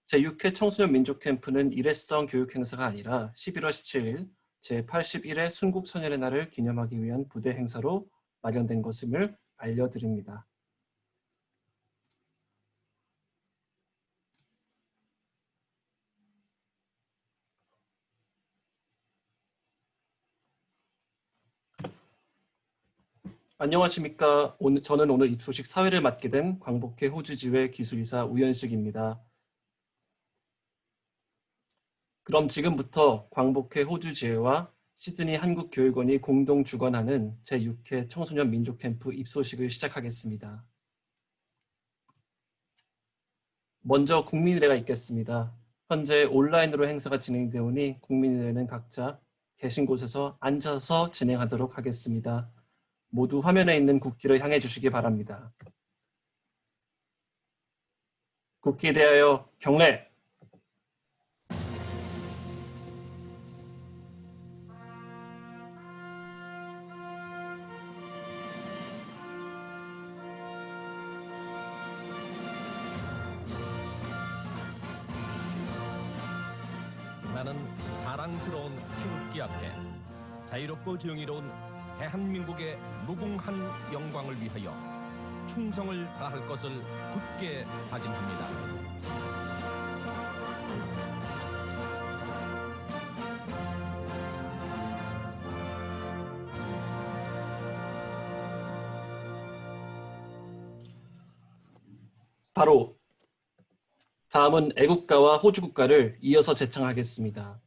제6회 청소년 민족캠프는 일회성 교육 행사가 아니라 11월 17일 제81회 순국소년의 날을 기념하기 위한 부대 행사로 마련된 것임을 알려드립니다. 안녕하십니까. 저는 오늘 입소식 사회를 맡게 된 광복회 호주지회 기술이사 우현식입니다. 그럼 지금부터 광복회 호주지회와 시드니 한국교육원이 공동 주관하는 제6회 청소년 민족캠프 입소식을 시작하겠습니다. 먼저 국민의례가 있겠습니다. 현재 온라인으로 행사가 진행되오니 국민의례는 각자 계신 곳에서 앉아서 진행하도록 하겠습니다. 모두 화면에 있는 국기를 향해 주시기 바랍니다. 국기에 대하여 경례! 나는 자랑스러운 태극기 앞에 자유롭고 정의로운 대한민국의 무궁한 영광을 위하여 충성을 다할 것을 굳게 다짐합니다. 바로 다음은 애국가와 호주국가를 이어서 제창하겠습니다.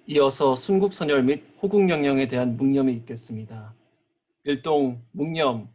이어서 순국선열 및 호국영령에 대한 묵념이 있겠습니다. 일동 묵념.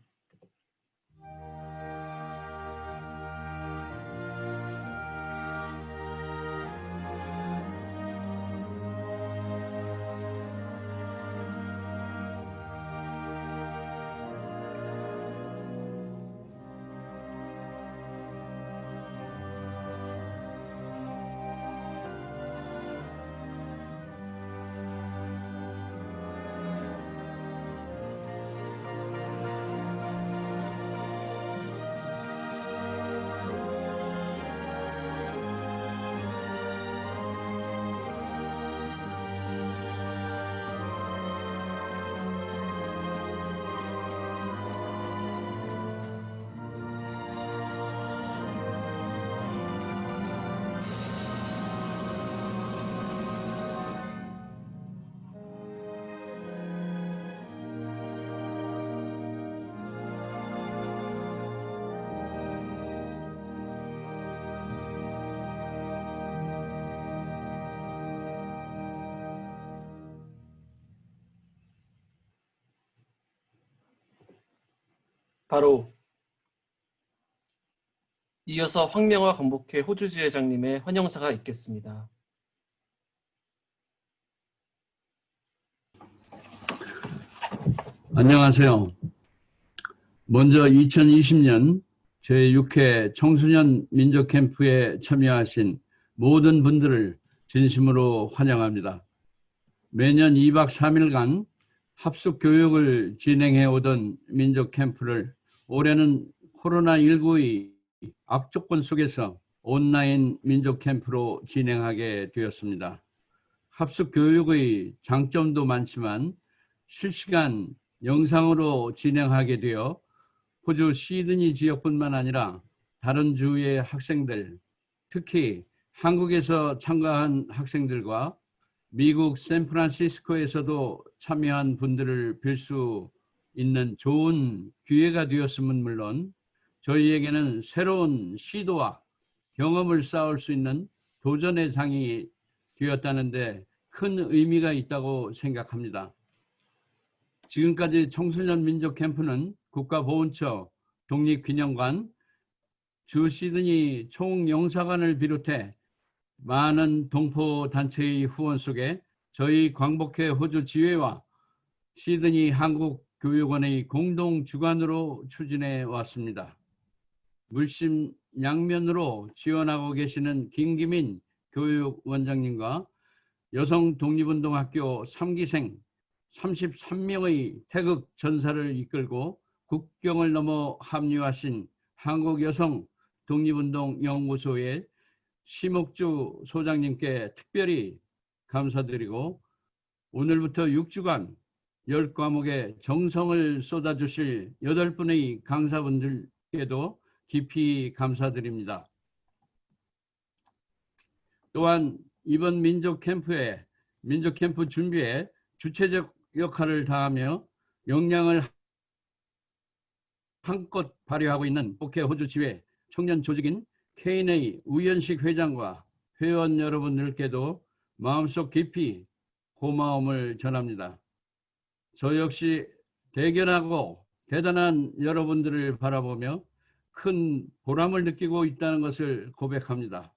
바로 이어서 황명화 건복회 호주지회장님의 환영사가 있겠습니다. 안녕하세요. 먼저 2020년 제6회 청소년 민족캠프에 참여하신 모든 분들을 진심으로 환영합니다. 매년 2박 3일간 합숙 교육을 진행해 오던 민족캠프를 올해는 코로나19의 악조건 속에서 온라인 민족캠프로 진행하게 되었습니다. 합숙 교육의 장점도 많지만 실시간 영상으로 진행하게 되어 호주 시드니 지역뿐만 아니라 다른 주의 학생들, 특히 한국에서 참가한 학생들과 미국 샌프란시스코에서도 참여한 분들을 뵐 수 있는 좋은 기회가 되었음은 물론 저희에게는 새로운 시도와 경험을 쌓을 수 있는 도전의 장이 되었다는데 큰 의미가 있다고 생각합니다. 지금까지 청소년 민족 캠프는 국가보훈처, 독립기념관, 주 시드니 총영사관을 비롯해 많은 동포단체의 후원 속에 저희 광복회 호주 지회와 시드니 한국교육원의 공동주관으로 추진해 왔습니다. 물심양면으로 지원하고 계시는 김기민 교육원장님과 여성독립운동학교 3기생 33명의 태극 전사를 이끌고 국경을 넘어 합류하신 한국여성독립운동연구소의 심옥주 소장님께 특별히 감사드리고 오늘부터 6주간 10과목에 정성을 쏟아주실 8분의 강사분들께도 깊이 감사드립니다. 또한 이번 민족캠프 준비에 주체적 역할을 다하며 역량을 한껏 발휘하고 있는 국회 호주지회 청년 조직인 KNA 우연식 회장과 회원 여러분들께도 마음속 깊이 고마움을 전합니다. 저 역시 대견하고 대단한 여러분들을 바라보며 큰 보람을 느끼고 있다는 것을 고백합니다.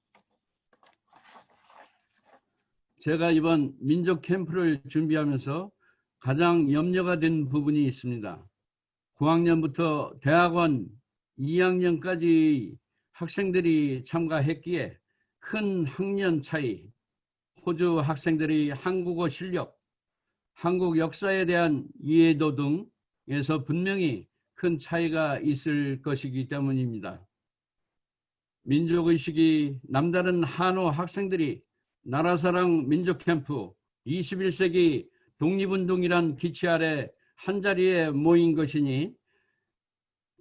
제가 이번 민족 캠프를 준비하면서 가장 염려가 된 부분이 있습니다. 9학년부터 대학원 2학년까지 학생들이 참가했기에 큰 학년 차이, 호주 학생들의 한국어 실력, 한국 역사에 대한 이해도 등에서 분명히 큰 차이가 있을 것이기 때문입니다. 민족의식이 남다른 한호 학생들이 나라사랑 민족캠프 21세기 독립운동이란 기치 아래 한자리에 모인 것이니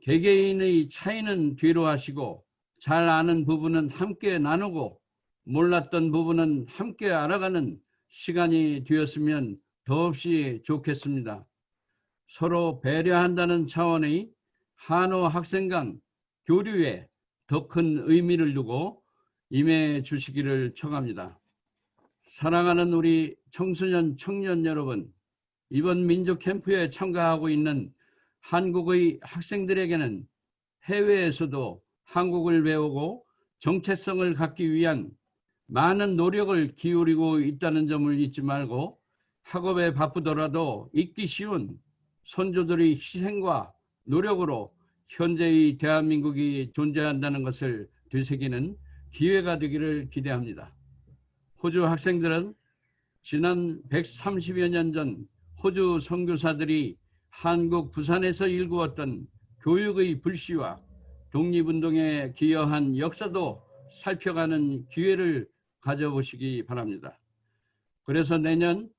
개개인의 차이는 뒤로 하시고 잘 아는 부분은 함께 나누고 몰랐던 부분은 함께 알아가는 시간이 되었으면 더없이 좋겠습니다. 서로 배려한다는 차원의 한호 학생 간 교류에 더 큰 의미를 두고 임해 주시기를 청합니다. 사랑하는 우리 청소년, 청년 여러분, 이번 민족 캠프에 참가하고 있는 한국의 학생들에게는 해외에서도 한국을 배우고 정체성을 갖기 위한 많은 노력을 기울이고 있다는 점을 잊지 말고 학업에 바쁘더라도 잊기 쉬운 선조들의 희생과 노력으로 현재의 대한민국이 존재한다는 것을 되새기는 기회가 되기를 기대합니다. 호주 학생들은 지난 130여 년 전 호주 선교사들이 한국 부산에서 일구었던 교육의 불씨와 독립운동에 기여한 역사도 살펴가는 기회를 가져보시기 바랍니다. 그래서 내년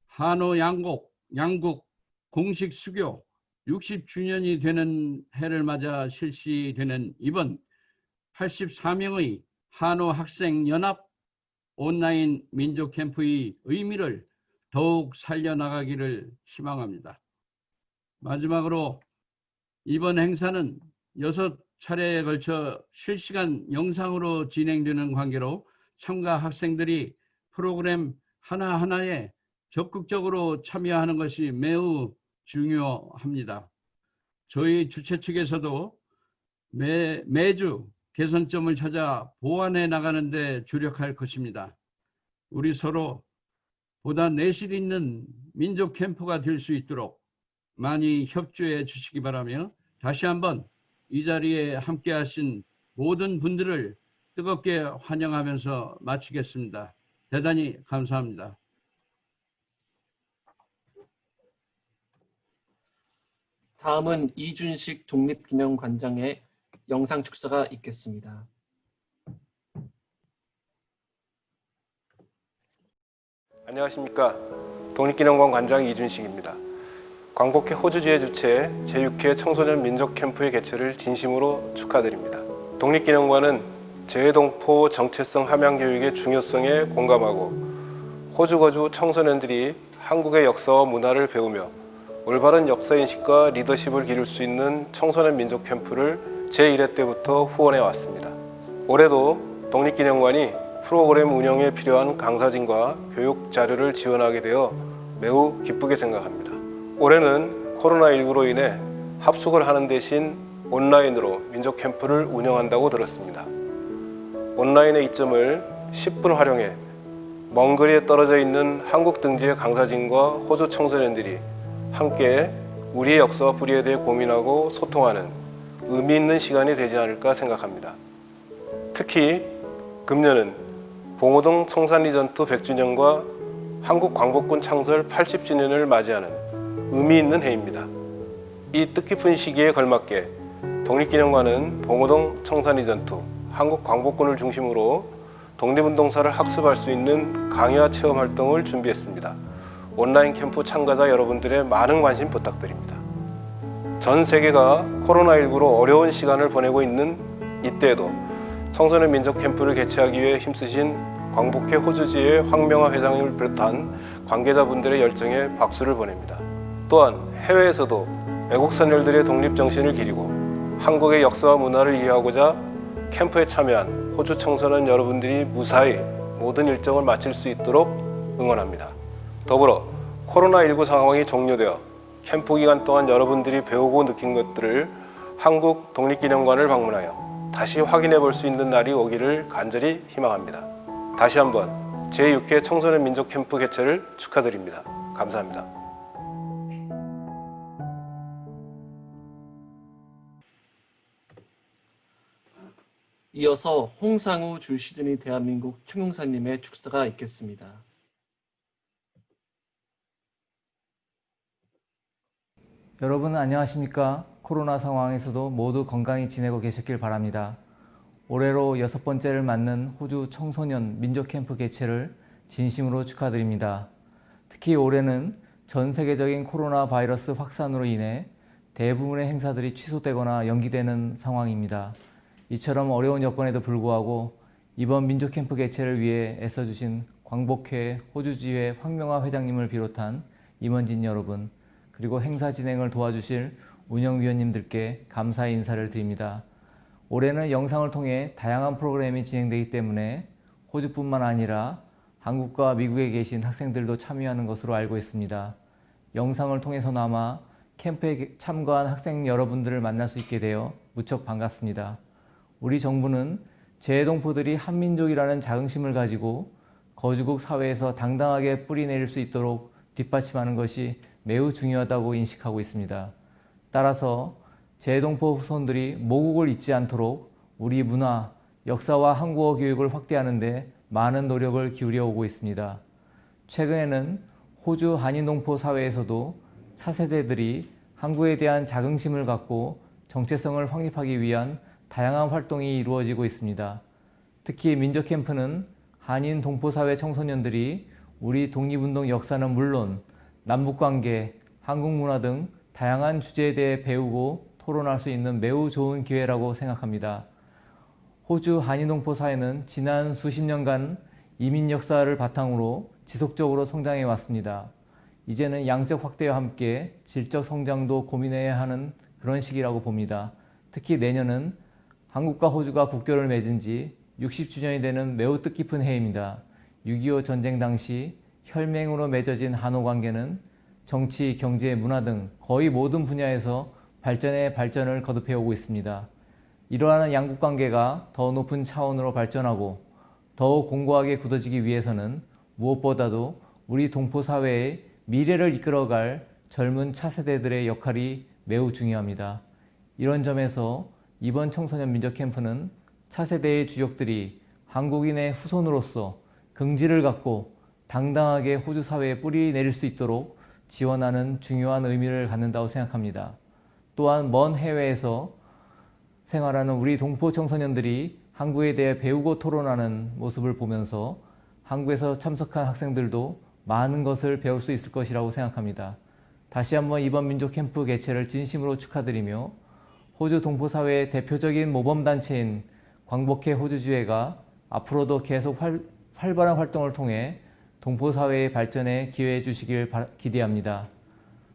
한호 양국 공식 수교 60주년이 되는 해를 맞아 실시되는 이번 84명의 한호 학생 연합 온라인 민족 캠프의 의미를 더욱 살려나가기를 희망합니다. 마지막으로 이번 행사는 6차례에 걸쳐 실시간 영상으로 진행되는 관계로 참가 학생들이 프로그램 하나하나에 적극적으로 참여하는 것이 매우 중요합니다. 저희 주최 측에서도 매주 개선점을 찾아 보완해 나가는 데 주력할 것입니다. 우리 서로 보다 내실 있는 민족 캠프가 될 수 있도록 많이 협조해 주시기 바라며 다시 한번 이 자리에 함께 하신 모든 분들을 뜨겁게 환영하면서 마치겠습니다. 대단히 감사합니다. 다음은 이준식 독립기념관장의 영상 축사가 있겠습니다. 안녕하십니까. 독립기념관 관장 이준식입니다. 광복회 호주주의 주최 제6회 청소년 민족 캠프의 개최를 진심으로 축하드립니다. 독립기념관은 재외동포 정체성 함양 교육의 중요성에 공감하고 호주 거주 청소년들이 한국의 역사와 문화를 배우며 올바른 역사인식과 리더십을 기를 수 있는 청소년 민족 캠프를 제1회 때부터 후원해 왔습니다. 올해도 독립기념관이 프로그램 운영에 필요한 강사진과 교육 자료를 지원하게 되어 매우 기쁘게 생각합니다. 올해는 코로나19로 인해 합숙을 하는 대신 온라인으로 민족 캠프를 운영한다고 들었습니다. 온라인의 이점을 10분 활용해 먼 거리에 떨어져 있는 한국 등지의 강사진과 호주 청소년들이 함께 우리의 역사와 뿌리에 대해 고민하고 소통하는 의미 있는 시간이 되지 않을까 생각합니다. 특히 금년은 봉오동 청산리전투 100주년과 한국 광복군 창설 80주년을 맞이하는 의미 있는 해입니다. 이 뜻깊은 시기에 걸맞게 독립기념관은 봉오동 청산리전투, 한국 광복군을 중심으로 독립운동사를 학습할 수 있는 강의와 체험 활동을 준비했습니다. 온라인 캠프 참가자 여러분들의 많은 관심 부탁드립니다. 전 세계가 코로나19로 어려운 시간을 보내고 있는 이때에도 청소년 민족 캠프를 개최하기 위해 힘쓰신 광복회 호주지회 황명화 회장님을 비롯한 관계자분들의 열정에 박수를 보냅니다. 또한 해외에서도 애국 선열들의 독립정신을 기리고 한국의 역사와 문화를 이해하고자 캠프에 참여한 호주 청소년 여러분들이 무사히 모든 일정을 마칠 수 있도록 응원합니다. 더불어 코로나19 상황이 종료되어 캠프 기간 동안 여러분들이 배우고 느낀 것들을 한국 독립기념관을 방문하여 다시 확인해 볼 수 있는 날이 오기를 간절히 희망합니다. 다시 한번 제6회 청소년 민족 캠프 개최를 축하드립니다. 감사합니다. 이어서 홍상우 줄 시드니 대한민국 총영사님의 축사가 있겠습니다. 여러분 안녕하십니까? 코로나 상황에서도 모두 건강히 지내고 계셨길 바랍니다. 올해로 6번째를 맞는 호주 청소년 민족 캠프 개최를 진심으로 축하드립니다. 특히 올해는 전 세계적인 코로나 바이러스 확산으로 인해 대부분의 행사들이 취소되거나 연기되는 상황입니다. 이처럼 어려운 여건에도 불구하고 이번 민족 캠프 개최를 위해 애써주신 광복회 호주지회 황명화 회장님을 비롯한 임원진 여러분, 그리고 행사 진행을 도와주실 운영위원님들께 감사의 인사를 드립니다. 올해는 영상을 통해 다양한 프로그램이 진행되기 때문에 호주뿐만 아니라 한국과 미국에 계신 학생들도 참여하는 것으로 알고 있습니다. 영상을 통해서나마 캠프에 참가한 학생 여러분들을 만날 수 있게 되어 무척 반갑습니다. 우리 정부는 재외동포들이 한민족이라는 자긍심을 가지고 거주국 사회에서 당당하게 뿌리내릴 수 있도록 뒷받침하는 것이 매우 중요하다고 인식하고 있습니다. 따라서 재외동포 후손들이 모국을 잊지 않도록 우리 문화, 역사와 한국어 교육을 확대하는 데 많은 노력을 기울여 오고 있습니다. 최근에는 호주 한인동포 사회에서도 차세대들이 한국에 대한 자긍심을 갖고 정체성을 확립하기 위한 다양한 활동이 이루어지고 있습니다. 특히 민족캠프는 한인 동포사회 청소년들이 우리 독립운동 역사는 물론 남북관계, 한국문화 등 다양한 주제에 대해 배우고 토론할 수 있는 매우 좋은 기회라고 생각합니다. 호주 한인동포 사회는 지난 수십 년간 이민 역사를 바탕으로 지속적으로 성장해 왔습니다. 이제는 양적 확대와 함께 질적 성장도 고민해야 하는 그런 시기라고 봅니다. 특히 내년은 한국과 호주가 국교를 맺은 지 60주년이 되는 매우 뜻깊은 해입니다. 6.25 전쟁 당시 혈맹으로 맺어진 한호 관계는 정치, 경제, 문화 등 거의 모든 분야에서 발전에 발전을 거듭해 오고 있습니다. 이러한 양국 관계가 더 높은 차원으로 발전하고 더욱 공고하게 굳어지기 위해서는 무엇보다도 우리 동포 사회의 미래를 이끌어갈 젊은 차세대들의 역할이 매우 중요합니다. 이런 점에서 이번 청소년 민족 캠프는 차세대의 주역들이 한국인의 후손으로서 긍지를 갖고 당당하게 호주 사회에 뿌리 내릴 수 있도록 지원하는 중요한 의미를 갖는다고 생각합니다. 또한 먼 해외에서 생활하는 우리 동포 청소년들이 한국에 대해 배우고 토론하는 모습을 보면서 한국에서 참석한 학생들도 많은 것을 배울 수 있을 것이라고 생각합니다. 다시 한번 이번 민족 캠프 개최를 진심으로 축하드리며 호주 동포사회의 대표적인 모범단체인 광복회 호주주회가 앞으로도 계속 활발한 활동을 통해 동포사회의 발전에 기여해 주시길 기대합니다.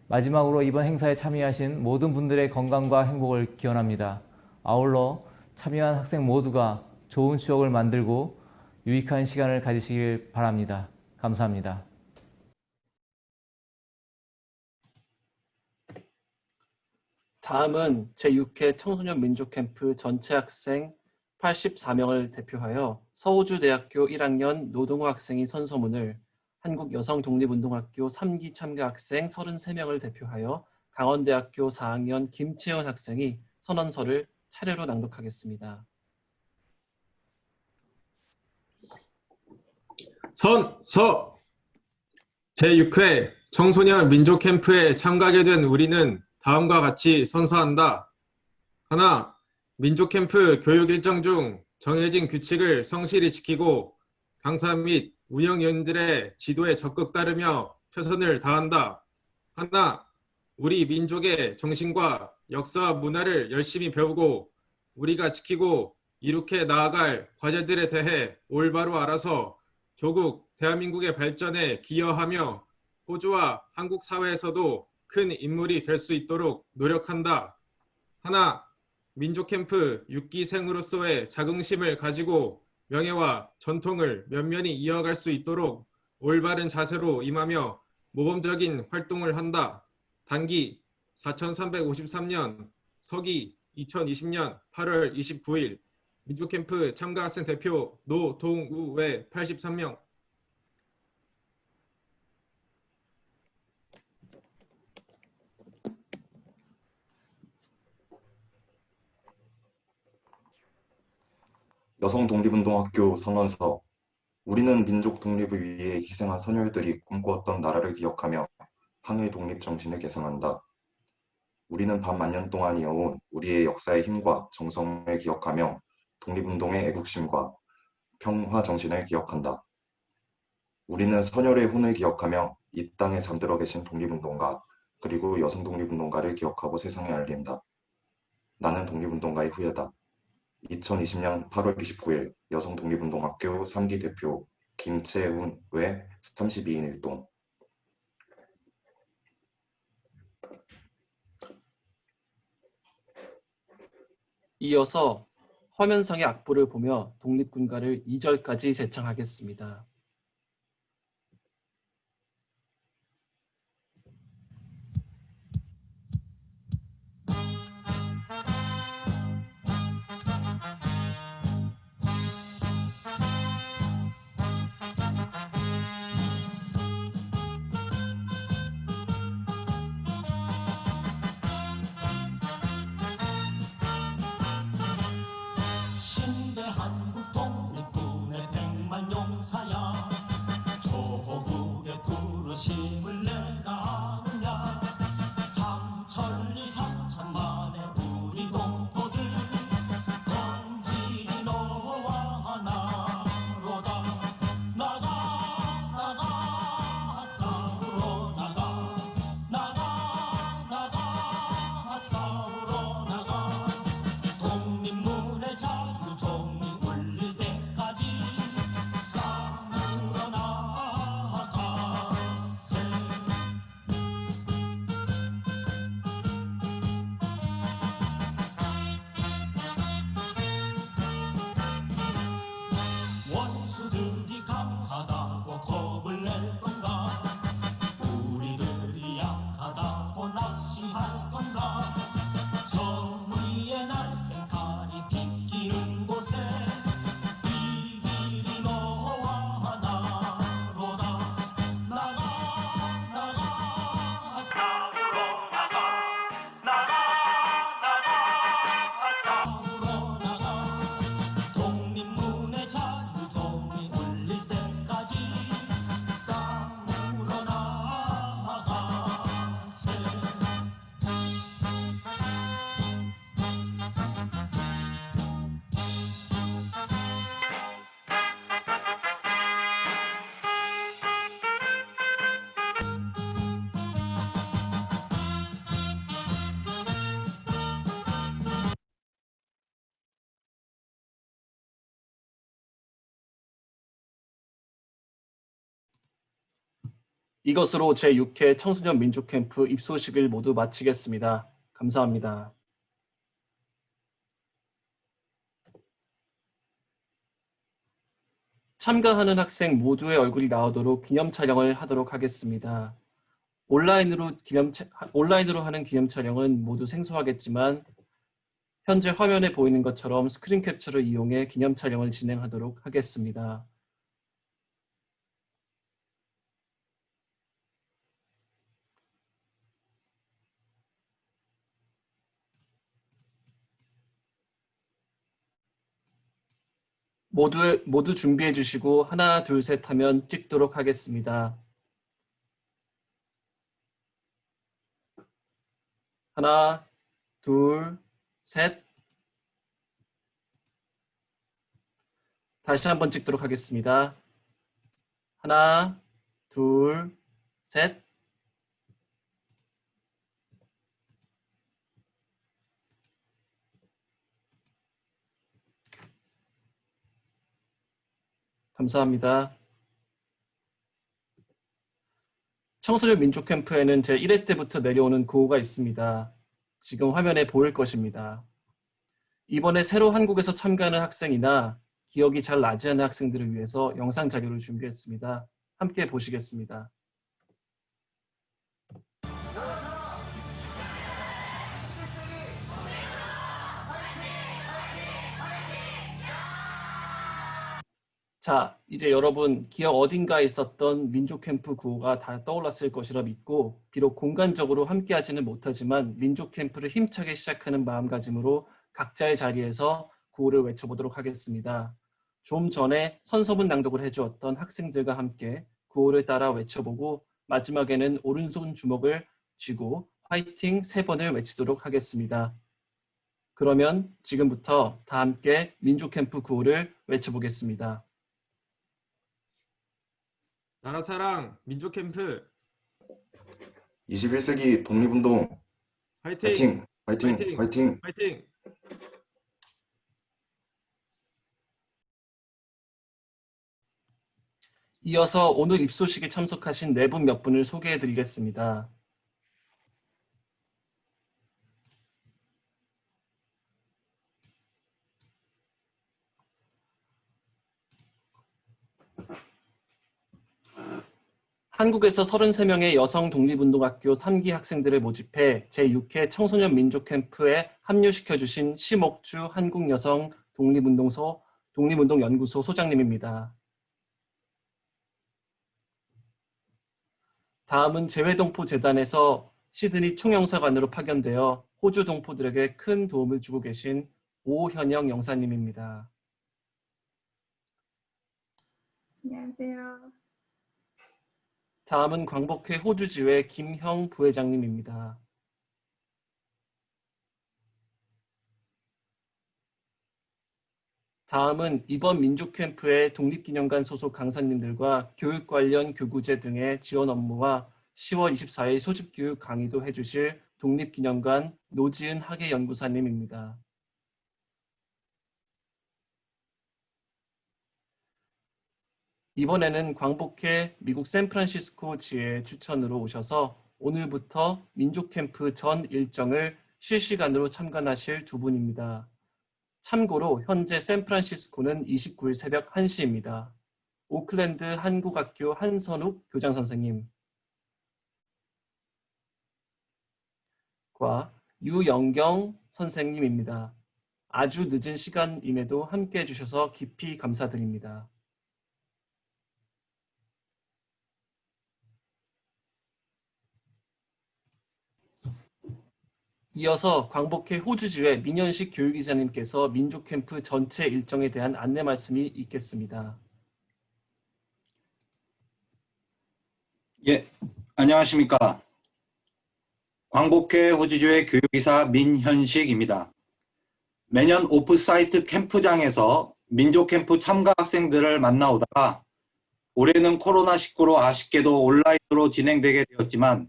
마지막으로 이번 행사에 참여하신 모든 분들의 건강과 행복을 기원합니다. 아울러 참여한 학생 모두가 좋은 추억을 만들고 유익한 시간을 가지시길 바랍니다. 감사합니다. 다음은 제6회 청소년 민족캠프 전체 학생 84명을 대표하여 서호주대학교 1학년 노동호 학생이 선서문을, 한국여성독립운동학교 3기 참가 학생 33명을 대표하여 강원대학교 4학년 김채연 학생이 선언서를 차례로 낭독하겠습니다. 선서! 제6회 청소년 민족캠프에 참가하게 된 우리는 다음과 같이 선서한다. 하나, 민족캠프 교육 일정 중 정해진 규칙을 성실히 지키고 강사 및 운영위원들의 지도에 적극 따르며 최선을 다한다. 하나, 우리 민족의 정신과 역사와 문화를 열심히 배우고 우리가 지키고 이룩해 나아갈 과제들에 대해 올바로 알아서 조국 대한민국의 발전에 기여하며 호주와 한국 사회에서도 큰 인물이 될 수 있도록 노력한다. 하나, 민족캠프 6기생으로서의 자긍심을 가지고 명예와 전통을 면면히 이어갈 수 있도록 올바른 자세로 임하며 모범적인 활동을 한다. 단기 4353년, 서기 2020년 8월 29일 민족캠프 참가학생 대표 노동우외 83명. 여성독립운동학교 선언서. 우리는 민족 독립을 위해 희생한 선열들이 꿈꾸었던 나라를 기억하며 항일 독립 정신을 계승한다. 우리는 반만년 동안 이어온 우리의 역사의 힘과 정성을 기억하며 독립운동의 애국심과 평화 정신을 기억한다. 우리는 선열의 혼을 기억하며 이 땅에 잠들어 계신 독립운동가 그리고 여성 독립운동가를 기억하고 세상에 알린다. 나는 독립운동가의 후예다. 2020년 8월 29일 여성독립운동학교 3기 대표 김채훈 외 32인 일동. 이어서 화면상의 악보를 보며 독립군가를 2절까지 제창하겠습니다. 신대 한국 독립군의 백만 용사야 조국의 부르심을 내가 아느냐 삼천리 삼천만의 우리 동포들 건진이 너와 하나로다 나가 싸우러 나가 싸우러 나가 독립문의 자유종이 울릴 때까지 싸우러 나가세 원수들이 강하다고 겁을 낼 건가 우리들이 약하다고 낚시할 건가 정의의 날쌘 칼이 비끼는 곳에 이 길이 너와 나로다 나가 싸우러 나가 싸우러 나가 독립문의 자유종이 울릴 때까지 싸우러 나가세 이것으로 제6회 청소년 민족캠프 입소식을 모두 마치겠습니다. 감사합니다. 참가하는 학생 모두의 얼굴이 나오도록 기념 촬영을 하도록 하겠습니다. 온라인으로 하는 기념 촬영은 모두 생소하겠지만 현재 화면에 보이는 것처럼 스크린 캡처를 이용해 기념 촬영을 진행하도록 하겠습니다. 모두 준비해 주시고 하나, 둘, 셋 하면 찍도록 하겠습니다. 하나, 둘, 셋. 다시 한번 찍도록 하겠습니다. 하나, 둘, 셋. 감사합니다. 청소년 민족캠프에는 제1회 때부터 내려오는 구호가 있습니다. 지금 화면에 보일 것입니다. 이번에 새로 한국에서 참가하는 학생이나 기억이 잘 나지 않는 학생들을 위해서 영상 자료를 준비했습니다. 함께 보시겠습니다. 자, 이제 여러분 기억 어딘가에 있었던 민족캠프 구호가 다 떠올랐을 것이라 믿고 비록 공간적으로 함께하지는 못하지만 민족캠프를 힘차게 시작하는 마음가짐으로 각자의 자리에서 구호를 외쳐보도록 하겠습니다. 좀 전에 선서문 낭독을 해주었던 학생들과 함께 구호를 따라 외쳐보고 마지막에는 오른손 주먹을 쥐고 화이팅 3번을 외치도록 하겠습니다. 그러면 지금부터 다 함께 민족캠프 구호를 외쳐보겠습니다. 나라사랑 민족캠프 21세기 독립운동 화이팅! 화이팅! 화이팅! 화이팅! 화이팅! 이어서 오늘 입소식에 참석하신 4분 몇 분을 소개해 드리겠습니다. 한국에서 33명의 여성 독립운동학교 3기 학생들을 모집해 제6회 청소년 민족캠프에 합류시켜주신 심옥주 한국여성 독립운동연구소 소장님입니다. 다음은 재외동포재단에서 시드니 총영사관으로 파견되어 호주 동포들에게 큰 도움을 주고 계신 오현영 영사님입니다. 안녕하세요. 다음은 광복회 호주지회 김형 부회장님입니다. 다음은 이번 민족캠프의 독립기념관 소속 강사님들과 교육 관련 교구제 등의 지원 업무와 10월 24일 소집교육 강의도 해주실 독립기념관 노지은 학예연구사님입니다. 이번에는 광복회 미국 샌프란시스코 지회 추천으로 오셔서 오늘부터 민족캠프 전 일정을 실시간으로 참관하실 두 분입니다. 참고로 현재 샌프란시스코는 29일 새벽 1시입니다. 오클랜드 한국학교 한선욱 교장선생님 과 유영경 선생님입니다. 아주 늦은 시간임에도 함께해 주셔서 깊이 감사드립니다. 이어서 광복회 호주지회 민현식 교육이사님께서 민족캠프 전체 일정에 대한 안내 말씀이 있겠습니다. 예, 안녕하십니까. 광복회 호주지회 교육이사 민현식입니다. 매년 오프사이트 캠프장에서 민족캠프 참가 학생들을 만나오다가 올해는 코로나19로 아쉽게도 온라인으로 진행되게 되었지만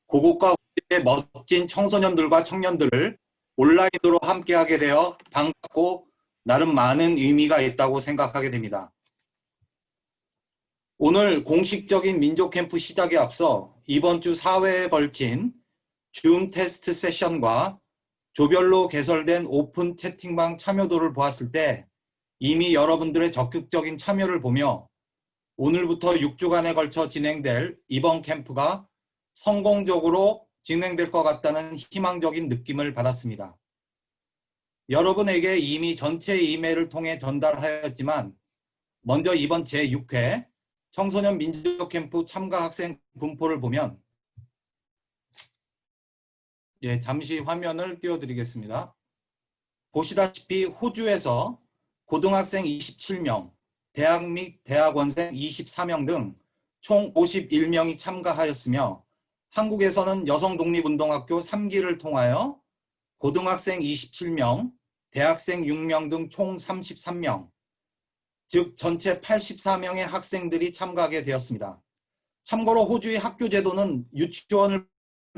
고국과 우리의 멋진 청소년들과 청년들을 온라인으로 함께하게 되어 반갑고 나름 많은 의미가 있다고 생각하게 됩니다. 오늘 공식적인 민족캠프 시작에 앞서 이번 주 4회에 걸친 줌 테스트 세션과 조별로 개설된 오픈 채팅방 참여도를 보았을 때 이미 여러분들의 적극적인 참여를 보며 오늘부터 6주간에 걸쳐 진행될 이번 캠프가 성공적으로 진행될 것 같다는 희망적인 느낌을 받았습니다. 여러분에게 이미 전체 이메일을 통해 전달하였지만 먼저 이번 제6회 청소년 민족캠프 참가 학생 분포를 보면 잠시 화면을 띄워드리겠습니다. 보시다시피 호주에서 고등학생 27명, 대학 및 대학원생 24명 등 총 51명이 참가하였으며 한국에서는 여성독립운동학교 3기를 통하여 고등학생 27명, 대학생 6명 등 총 33명, 즉 전체 84명의 학생들이 참가하게 되었습니다. 참고로 호주의 학교 제도는 유치원을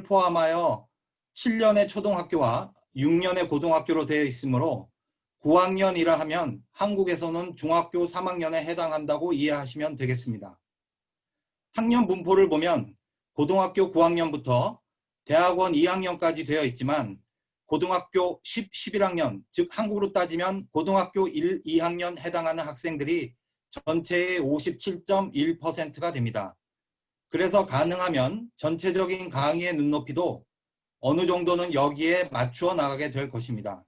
포함하여 7년의 초등학교와 6년의 고등학교로 되어 있으므로 9학년이라 하면 한국에서는 중학교 3학년에 해당한다고 이해하시면 되겠습니다. 학년 분포를 보면 고등학교 9학년부터 대학원 2학년까지 되어 있지만 고등학교 11학년, 즉 한국으로 따지면 고등학교 1, 2학년 해당하는 학생들이 전체의 57.1%가 됩니다. 그래서 가능하면 전체적인 강의의 눈높이도 어느 정도는 여기에 맞추어 나가게 될 것입니다.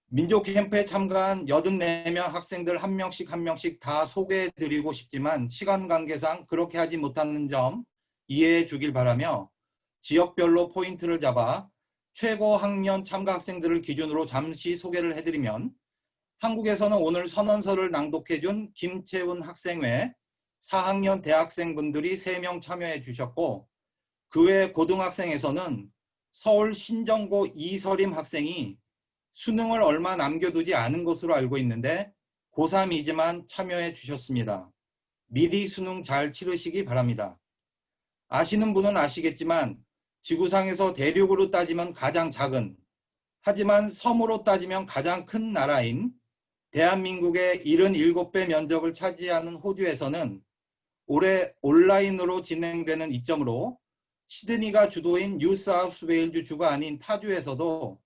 민족캠프에 참가한 84명 학생들 한 명씩 다 소개해드리고 싶지만 시간 관계상 그렇게 하지 못하는 점 이해해 주길 바라며 지역별로 포인트를 잡아 최고 학년 참가 학생들을 기준으로 잠시 소개를 해드리면 한국에서는 오늘 선언서를 낭독해준 김채훈 학생 외 4학년 대학생분들이 3명 참여해 주셨고 그 외 고등학생에서는 서울 신정고 이서림 학생이 수능을 얼마 남겨두지 않은 것으로 알고 있는데 고3이지만 참여해 주셨습니다. 미리 수능 잘 치르시기 바랍니다. 아시는 분은 아시겠지만 지구상에서 대륙으로 따지면 가장 작은 하지만 섬으로 따지면 가장 큰 나라인 대한민국의 77배 면적을 차지하는 호주에서는 올해 온라인으로 진행되는 이점으로 시드니가 주도인 뉴사우스웨일즈 주가 아닌 타주에서도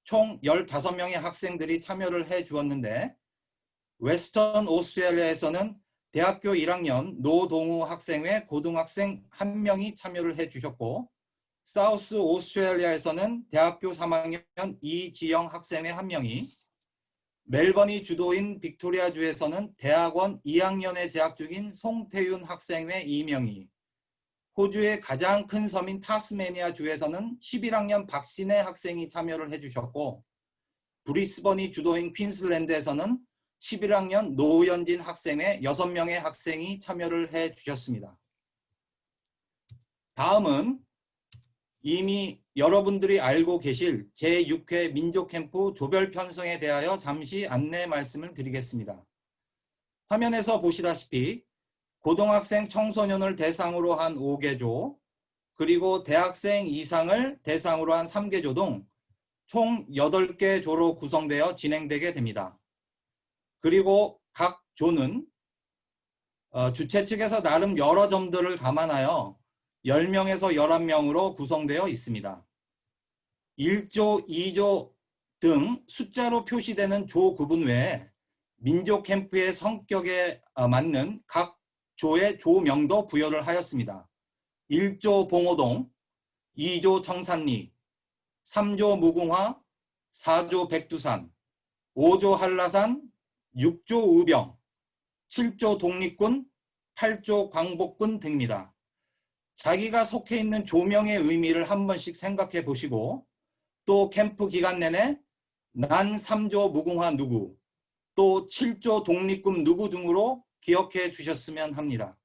총 15명의 학생들이 참여를 해 주었는데 웨스턴 오스트레일리아에서는 대학교 1학년 노동우 학생 외 고등학생 1명이 참여를 해주셨고, 사우스 오스트레일리아에서는 대학교 3학년 이지영 학생 외 1명이, 멜번이 주도인 빅토리아주에서는 대학원 2학년에 재학 중인 송태윤 학생 외 2명이, 호주의 가장 큰 섬인 타스메니아 주에서는 11학년 박신혜 학생이 참여를 해주셨고, 브리스번이 주도인 퀸슬랜드에서는 11학년 노연진 학생 외 6명의 학생이 참여를 해주셨습니다. 다음은 이미 여러분들이 알고 계실 제6회 민족캠프 조별 편성에 대하여 잠시 안내 말씀을 드리겠습니다. 화면에서 보시다시피 고등학생 청소년을 대상으로 한 5개조, 그리고 대학생 이상을 대상으로 한 3개조 등 총 8개 조로 구성되어 진행되게 됩니다. 그리고 각 조는 주최 측에서 나름 여러 점들을 감안하여 10명에서 11명으로 구성되어 있습니다. 1조, 2조 등 숫자로 표시되는 조 구분 외에 민족 캠프의 성격에 맞는 각 조의 조명도 부여를 하였습니다. 1조 봉오동, 2조 청산리, 3조 무궁화, 4조 백두산, 5조 한라산, 6조 의병, 7조 독립군, 8조 광복군 등입니다. 자기가 속해 있는 조명의 의미를 한 번씩 생각해 보시고, 또 캠프 기간 내내 난 3조 무궁화 누구, 또 7조 독립군 누구 등으로 기억해 주셨으면 합니다.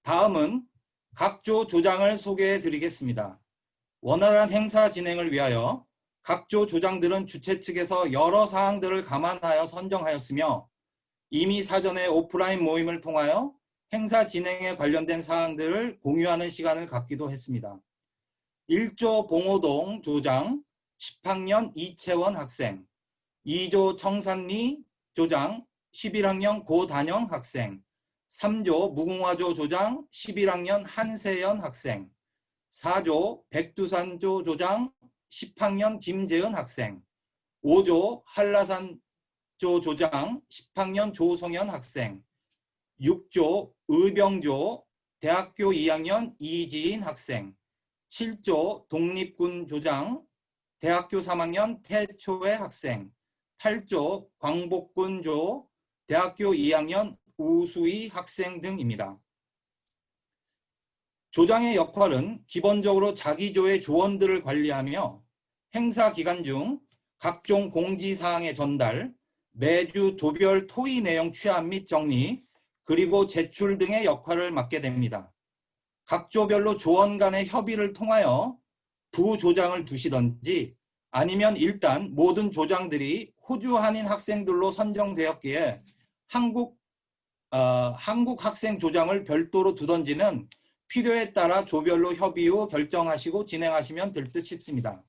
다음은 각 조 조장을 소개해 드리겠습니다. 원활한 행사 진행을 위하여 각 조 조장들은 주최 측에서 여러 사항들을 감안하여 선정하였으며, 이미 사전에 오프라인 모임을 통하여 행사 진행에 관련된 사항들을 공유하는 시간을 갖기도 했습니다. 1조 봉오동 조장 10학년 이채원 학생, 2조 청산리 조장 11학년 고단영 학생, 3조 무궁화조 조장 11학년 한세연 학생, 4조 백두산조 조장 10학년 김재은 학생, 5조 한라산조 조장 10학년 조성현 학생, 6조 의병조 대학교 2학년 이지인 학생, 7조 독립군 조장 대학교 3학년 태초회 학생, 8조 광복군조 대학교 2학년 우수희 학생 등입니다. 조장의 역할은 기본적으로 자기 조의 조원들을 관리하며 행사 기간 중 각종 공지사항의 전달, 매주 조별 토의 내용 취합 및 정리, 그리고 제출 등의 역할을 맡게 됩니다. 각 조별로 조원 간의 협의를 통하여 부조장을 두시던지, 아니면 일단 모든 조장들이 호주 한인 학생들로 선정되었기에 한국 학생 조장을 별도로 두던지는 필요에 따라 조별로 협의 후 결정하시고 진행하시면 될 듯 싶습니다.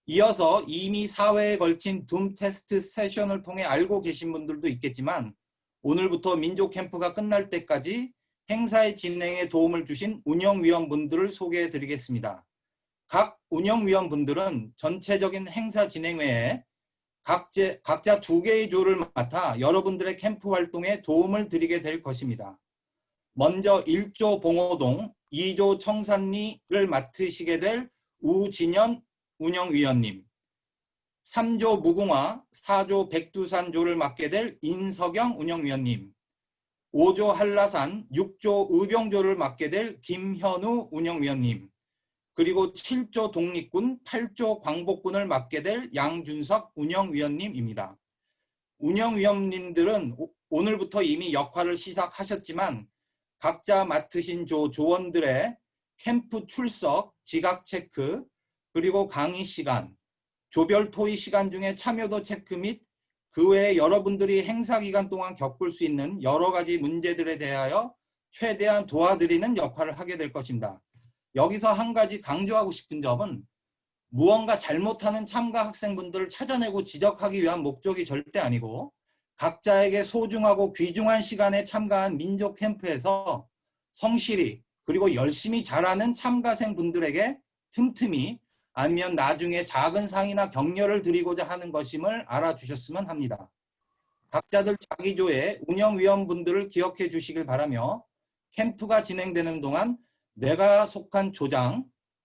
이어서 이미 4회에 걸친 둠 테스트 세션을 통해 알고 계신 분들도 있겠지만, 오늘부터 민족 캠프가 끝날 때까지 행사의 진행에 도움을 주신 운영위원분들을 소개해 드리겠습니다. 각 운영위원분들은 전체적인 행사 진행 외에 각자 2개의 조를 맡아 여러분들의 캠프 활동에 도움을 드리게 될 것입니다. 먼저 1조 봉오동, 2조 청산리를 맡으시게 될 우진현 운영위원님, 3조 무궁화, 4조 백두산조를 맡게 될 인석영 운영위원님, 5조 한라산, 6조 의병조를 맡게 될 김현우 운영위원님, 그리고 7조 독립군, 8조 광복군을 맡게 될 양준석 운영위원님입니다. 운영위원님들은 오늘부터 이미 역할을 시작하셨지만, 각자 맡으신 조원들의 캠프 출석, 지각 체크, 그리고 강의 시간, 조별 토의 시간 중에 참여도 체크 및 그 외에 여러분들이 행사 기간 동안 겪을 수 있는 여러 가지 문제들에 대하여 최대한 도와드리는 역할을 하게 될 것입니다. 여기서 한 가지 강조하고 싶은 점은, 무언가 잘못하는 참가 학생분들을 찾아내고 지적하기 위한 목적이 절대 아니고, 각자에게 소중하고 귀중한 시간에 참가한 민족 캠프에서 성실히 그리고 열심히 잘하는 참가생분들에게 틈틈이 아니면 나중에 작은 상이나 격려를 드리고자 하는 것임을 알아주셨으면 합니다. 각자들 자기 조의 운영위원분들을 기억해 주시길 바라며 캠프가 진행되는 동안 내가 속한 조장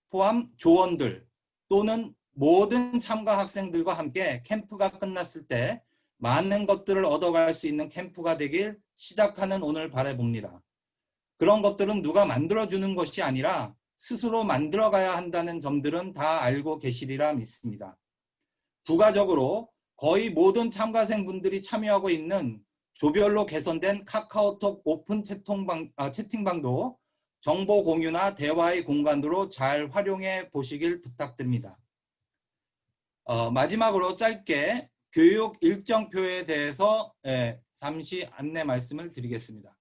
포함 조원들 또는 모든 참가 학생들과 함께 캠프가 끝났을 때 많은 것들을 얻어갈 수 있는 캠프가 되길 시작하는 오늘 바라봅니다. 그런 것들은 누가 만들어주는 것이 아니라 스스로 만들어가야 한다는 점들은 다 알고 계시리라 믿습니다. 부가적으로 거의 모든 참가생분들이 참여하고 있는 조별로 개선된 카카오톡 오픈 채팅방도 정보 공유나 대화의 공간으로 잘 활용해 보시길 부탁드립니다. 마지막으로 짧게 교육 일정표에 대해서 잠시 안내 말씀을 드리겠습니다.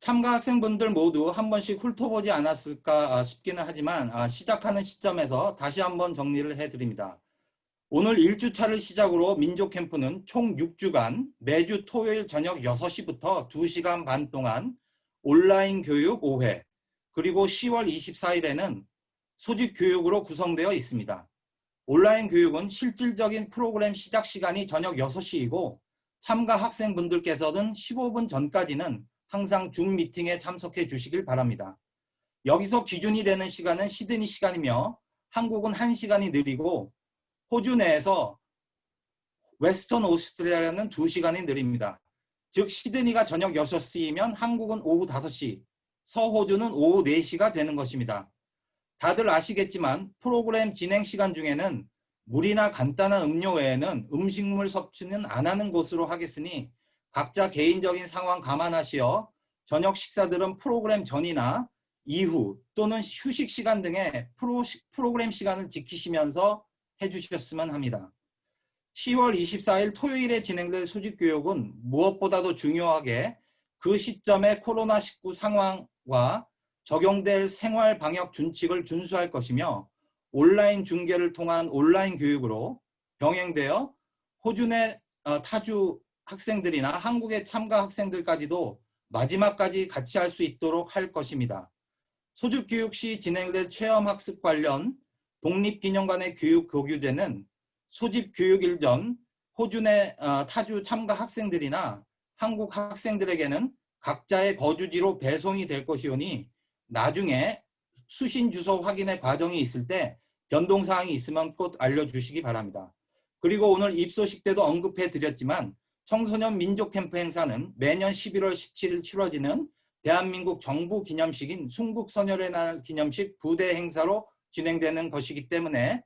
참가 학생분들 모두 한 번씩 훑어보지 않았을까 싶기는 하지만 시작하는 시점에서 다시 한번 정리를 해드립니다. 오늘 1주차를 시작으로 민족캠프는 총 6주간 매주 토요일 저녁 6시부터 2시간 반 동안 온라인 교육 5회, 그리고 10월 24일에는 소집 교육으로 구성되어 있습니다. 온라인 교육은 실질적인 프로그램 시작 시간이 저녁 6시이고 참가 학생분들께서는 15분 전까지는 항상 줌 미팅에 참석해 주시길 바랍니다. 여기서 기준이 되는 시간은 시드니 시간이며 한국은 1시간이 느리고 호주 내에서 웨스턴 오스트레일리아는 2시간이 느립니다. 즉 시드니가 저녁 6시이면 한국은 오후 5시, 서호주는 오후 4시가 되는 것입니다. 다들 아시겠지만 프로그램 진행 시간 중에는 물이나 간단한 음료 외에는 음식물 섭취는 안 하는 것으로 하겠으니 각자 개인적인 상황 감안하시어 저녁 식사들은 프로그램 전이나 이후 또는 휴식 시간 등의 프로그램 시간을 지키시면서 해주셨으면 합니다. 10월 24일 토요일에 진행될 소집교육은 무엇보다도 중요하게 그 시점의 코로나19 상황과 적용될 생활 방역 준칙을 준수할 것이며 온라인 중계를 통한 온라인 교육으로 병행되어 호주 내 타주 학생들이나 한국의 참가 학생들까지도 마지막까지 같이 할 수 있도록 할 것입니다. 소집교육 시 진행될 체험학습 관련 독립기념관의 교육 교규제는 소집교육일 전 호주 내 타주 참가 학생들이나 한국 학생들에게는 각자의 거주지로 배송이 될 것이오니 나중에 수신 주소 확인의 과정이 있을 때 변동사항이 있으면 꼭 알려주시기 바랍니다. 그리고 오늘 입소식 때도 언급해 드렸지만 청소년 민족캠프 행사는 매년 11월 17일 치러지는 대한민국 정부 기념식인 순국선열의 날 기념식 부대 행사로 진행되는 것이기 때문에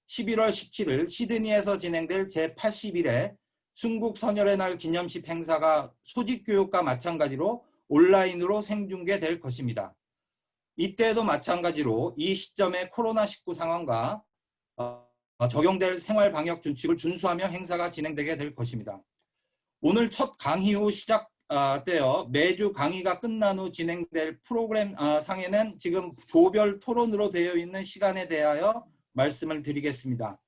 11월 17일 시드니에서 진행될 제81회 순국선열의 날 기념식 행사가 소집교육과 마찬가지로 온라인으로 생중계될 것입니다. 이때도 마찬가지로 이 시점의 코로나19 상황과 적용될 생활 방역 준칙을 준수하며 행사가 진행되게 될 것입니다. 오늘 첫 강의 후 시작되어 매주 강의가 끝난 후 진행될 프로그램 상에는 지금 조별 토론으로 되어 있는 시간에 대하여 말씀을 드리겠습니다.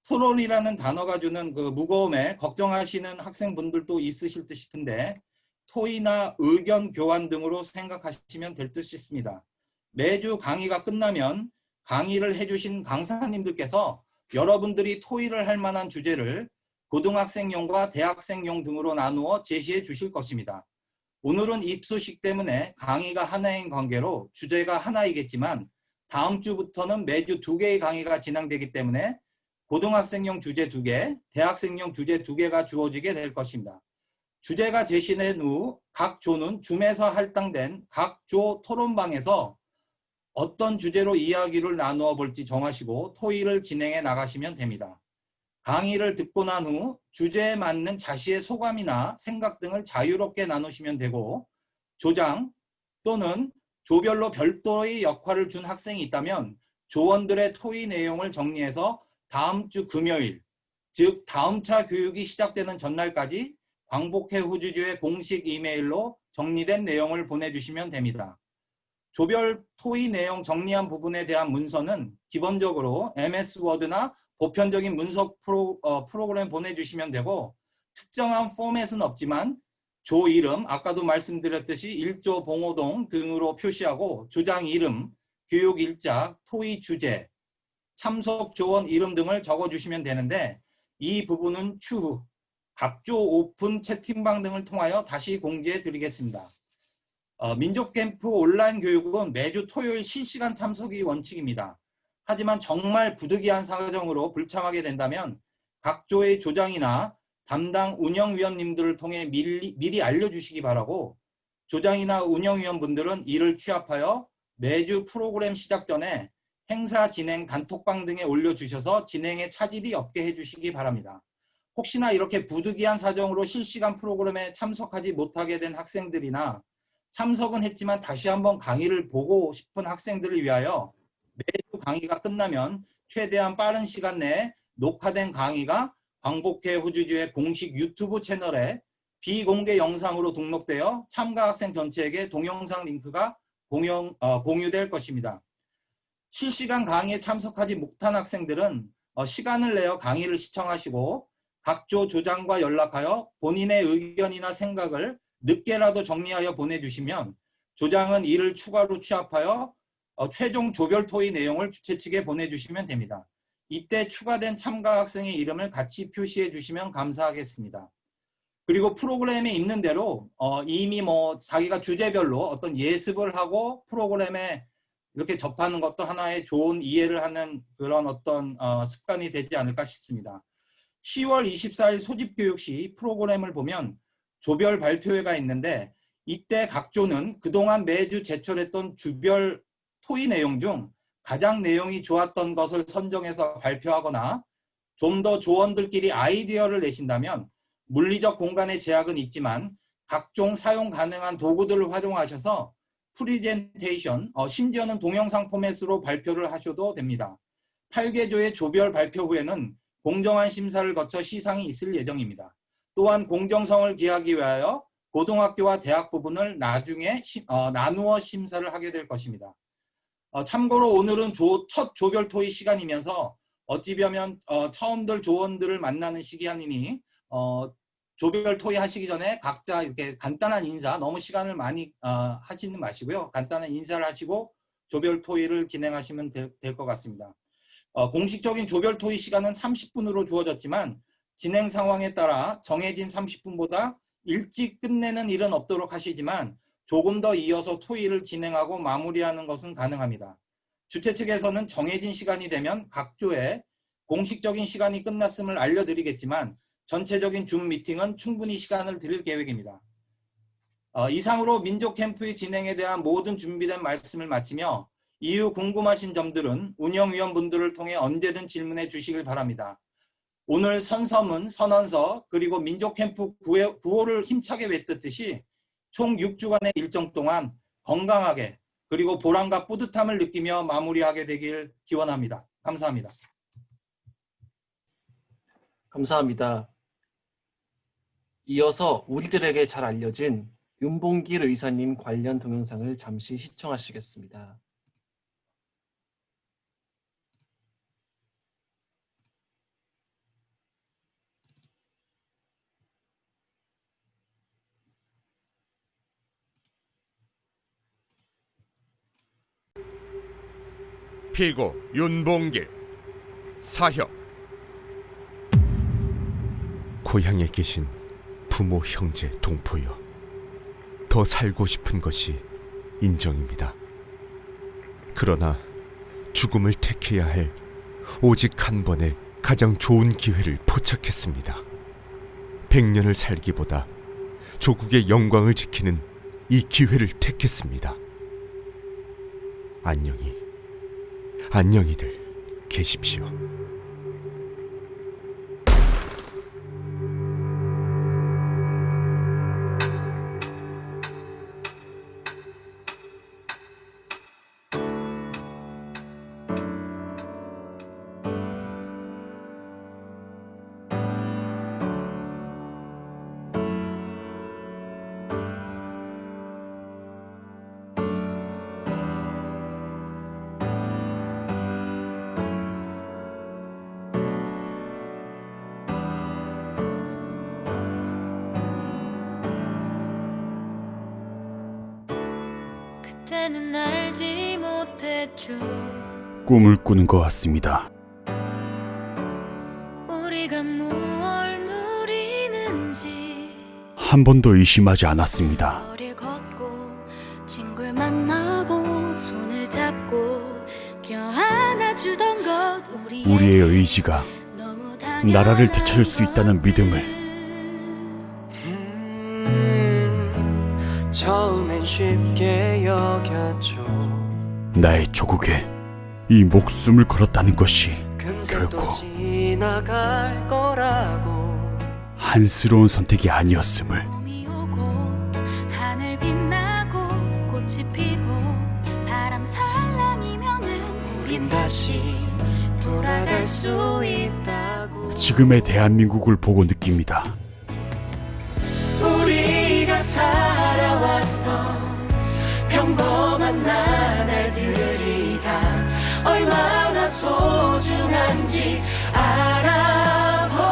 토론이라는 단어가 주는 그 무거움에 걱정하시는 학생분들도 있으실 듯 싶은데 토의나 의견 교환 등으로 생각하시면 될 듯 싶습니다. 매주 강의가 끝나면 강의를 해주신 강사님들께서 여러분들이 토의를 할 만한 주제를 고등학생용과 대학생용 등으로 나누어 제시해 주실 것입니다. 오늘은 입소식 때문에 강의가 하나인 관계로 주제가 하나이겠지만 다음 주부터는 매주 2개의 강의가 진행되기 때문에 고등학생용 주제 2개, 대학생용 주제 2개가 주어지게 될 것입니다. 주제가 제시된 후 각 조는 줌에서 할당된 각 조 토론방에서 어떤 주제로 이야기를 나누어 볼지 정하시고 토의를 진행해 나가시면 됩니다. 강의를 듣고 난 후 주제에 맞는 자신의 소감이나 생각 등을 자유롭게 나누시면 되고 조장 또는 조별로 별도의 역할을 준 학생이 있다면 조원들의 토의 내용을 정리해서 다음 주 금요일, 즉 다음 차 교육이 시작되는 전날까지 광복회 호주주의 공식 이메일로 정리된 내용을 보내주시면 됩니다. 조별 토의 내용 정리한 부분에 대한 문서는 기본적으로 MS 워드나 보편적인 문서 프로그램 보내주시면 되고 특정한 포맷은 없지만 조 이름, 아까도 말씀드렸듯이 1조 봉오동 등으로 표시하고 조장 이름, 교육 일자, 토의 주제, 참석 조원 이름 등을 적어주시면 되는데 이 부분은 추후 각조 오픈 채팅방 등을 통하여 다시 공지해 드리겠습니다. 민족캠프 온라인 교육은 매주 토요일 실시간 참석이 원칙입니다. 하지만 정말 부득이한 사정으로 불참하게 된다면 각조의 조장이나 담당 운영위원님들을 통해 미리 알려주시기 바라고, 조장이나 운영위원분들은 이를 취합하여 매주 프로그램 시작 전에 행사 진행 단톡방 등에 올려주셔서 진행에 차질이 없게 해주시기 바랍니다. 혹시나 이렇게 부득이한 사정으로 실시간 프로그램에 참석하지 못하게 된 학생들이나 참석은 했지만 다시 한번 강의를 보고 싶은 학생들을 위하여 매주 강의가 끝나면 최대한 빠른 시간 내에 녹화된 강의가 광복회 호주주의 공식 유튜브 채널에 비공개 영상으로 등록되어 참가 학생 전체에게 동영상 링크가 공유될 것입니다. 실시간 강의에 참석하지 못한 학생들은 시간을 내어 강의를 시청하시고 각조 조장과 연락하여 본인의 의견이나 생각을 늦게라도 정리하여 보내주시면 조장은 이를 추가로 취합하여 최종 조별 토의 내용을 주최 측에 보내주시면 됩니다. 이때 추가된 참가 학생의 이름을 같이 표시해 주시면 감사하겠습니다. 그리고 프로그램에 있는 대로 이미 자기가 주제별로 어떤 예습을 하고 프로그램에 이렇게 접하는 것도 하나의 좋은 이해를 하는 그런 어떤 습관이 되지 않을까 싶습니다. 10월 24일 소집교육 시 프로그램을 보면 조별 발표회가 있는데, 이때 각조는 그동안 매주 제출했던 주별 토의 내용 중 가장 내용이 좋았던 것을 선정해서 발표하거나, 좀 더 조원들끼리 아이디어를 내신다면 물리적 공간의 제약은 있지만 각종 사용 가능한 도구들을 활용하셔서 프리젠테이션, 심지어는 동영상 포맷으로 발표를 하셔도 됩니다. 8개조의 조별 발표 후에는 공정한 심사를 거쳐 시상이 있을 예정입니다. 또한 공정성을 기하기 위하여 고등학교와 대학 부분을 나중에 나누어 심사를 하게 될 것입니다. 참고로 오늘은 첫 조별 토의 시간이면서 어찌 보면 처음들 조원들을 만나는 시간이니 조별 토의 하시기 전에 각자 이렇게 간단한 인사, 너무 시간을 많이 하시는 마시고요. 간단한 인사를 하시고 조별 토의를 진행하시면 될 것 같습니다. 공식적인 조별 토의 시간은 30분으로 주어졌지만 진행 상황에 따라 정해진 30분보다 일찍 끝내는 일은 없도록 하시지만 조금 더 이어서 토의를 진행하고 마무리하는 것은 가능합니다. 주최 측에서는 정해진 시간이 되면 각 조에 공식적인 시간이 끝났음을 알려드리겠지만 전체적인 줌 미팅은 충분히 시간을 드릴 계획입니다. 이상으로 민족 캠프의 진행에 대한 모든 준비된 말씀을 마치며 이후 궁금하신 점들은 운영위원분들을 통해 언제든 질문해 주시길 바랍니다. 오늘 선서문, 선언서, 그리고 민족 캠프 구호를 힘차게 외쳤듯이 총 6주간의 일정 동안 건강하게 그리고 보람과 뿌듯함을 느끼며 마무리하게 되길 기원합니다. 감사합니다. 감사합니다. 이어서 우리들에게 잘 알려진 윤봉길 의사님 관련 동영상을 잠시 시청하시겠습니다. 피고 윤봉길, 사형. 고향에 계신 부모, 형제, 동포여, 더 살고 싶은 것이 인정입니다. 그러나 죽음을 택해야 할 오직 한 번의 가장 좋은 기회를 포착했습니다. 100년을 살기보다 조국의 영광을 지키는 이 기회를 택했습니다. 안녕히들 계십시오. 그때는 알지 못했죠. 꿈을 꾸는 것 같습니다. 우리가 한 번도 의심하지 않았습니다. 거리를 걷고 친구를 만나고 손을 잡고 껴안아주던 것 우리의 의지가 나라를 되찾을 수 있다는 믿음을. 처음엔 쉽게 여겼죠. 나의 조국에 이 목숨을 걸었다는 것이 금세 결코 또 지나갈 거라고. 한스러운 선택이 아니었음을. 봄이 오고 하늘 빛나고 꽃이 피고 바람 살랑이면은 우린 다시 돌아갈 수 있다고. 지금의 대한민국을 보고 느낍니다. 우리가 살아왔던 평범한 나날들이 다 얼마나 소중한지 알아버렸죠.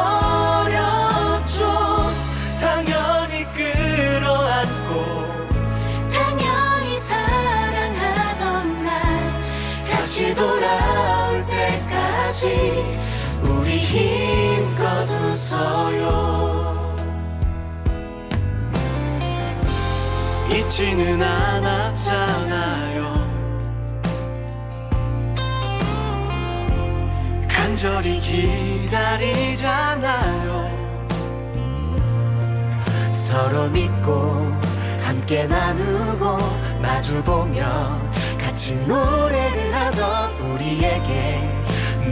당연히 끌어안고 당연히 사랑하던 날 다시 돌아올 때까지 우리 힘껏 웃어요. 잊지는 않았잖아요. 간절히 기다리잖아요. 서로 믿고 함께 나누고 마주보며 같이 노래를 하던 우리에게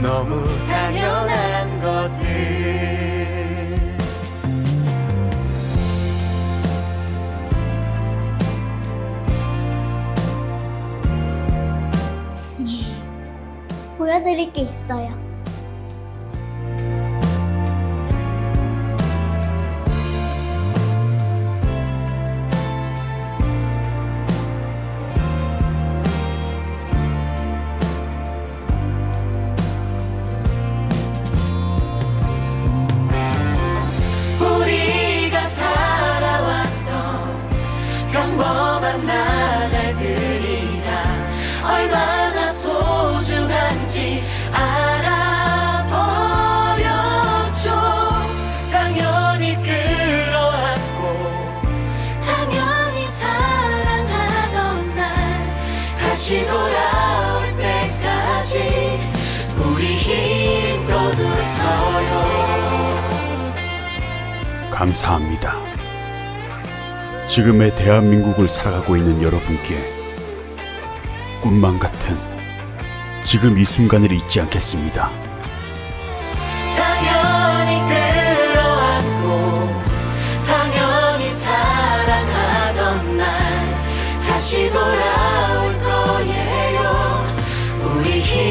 너무 당연한 것들. 보여드릴 게 있어요. 우리가 살아왔던 평범한 나날들이 다 얼마나 소중한지 알아버렸죠. 당연히 끌어안고 당연히 사랑하던 날 다시 돌아올 때까지 우리 힘껏 웃어요. 감사합니다. 지금의 대한민국을 살아가고 있는 여러분께 꿈만 같은 지금 이 순간을 잊지 않겠습니다. 당연히 끌어안고 당연히 사랑하던 날 다시 돌아올 거예요. 우리 힘껏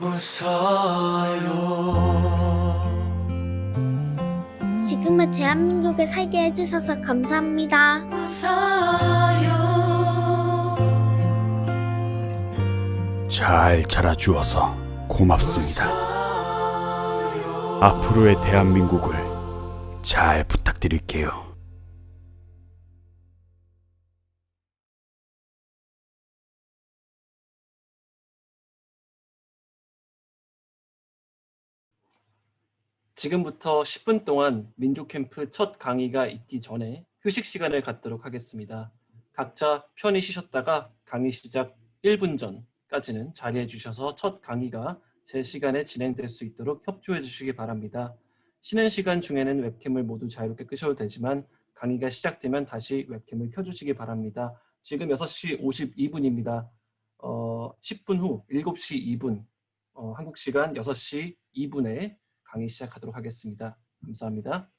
웃어요. 지금의 대한민국에 살게 해주셔서 감사합니다. 웃어요. 잘 자라주어서 고맙습니다. 앞으로의 대한민국을 잘 부탁드릴게요. 지금부터 10분 동안 민족캠프 첫 강의가 있기 전에 휴식 시간을 갖도록 하겠습니다. 각자 편히 쉬셨다가 강의 시작 1분 전까지는 자리해 주셔서 첫 강의가 제 시간에 진행될 수 있도록 협조해 주시기 바랍니다. 쉬는 시간 중에는 웹캠을 모두 자유롭게 끄셔도 되지만 강의가 시작되면 다시 웹캠을 켜주시기 바랍니다. 지금 6시 52분입니다. 10분 후 7시 2분, 한국 시간 6시 2분에 강의 시작하도록 하겠습니다. 감사합니다.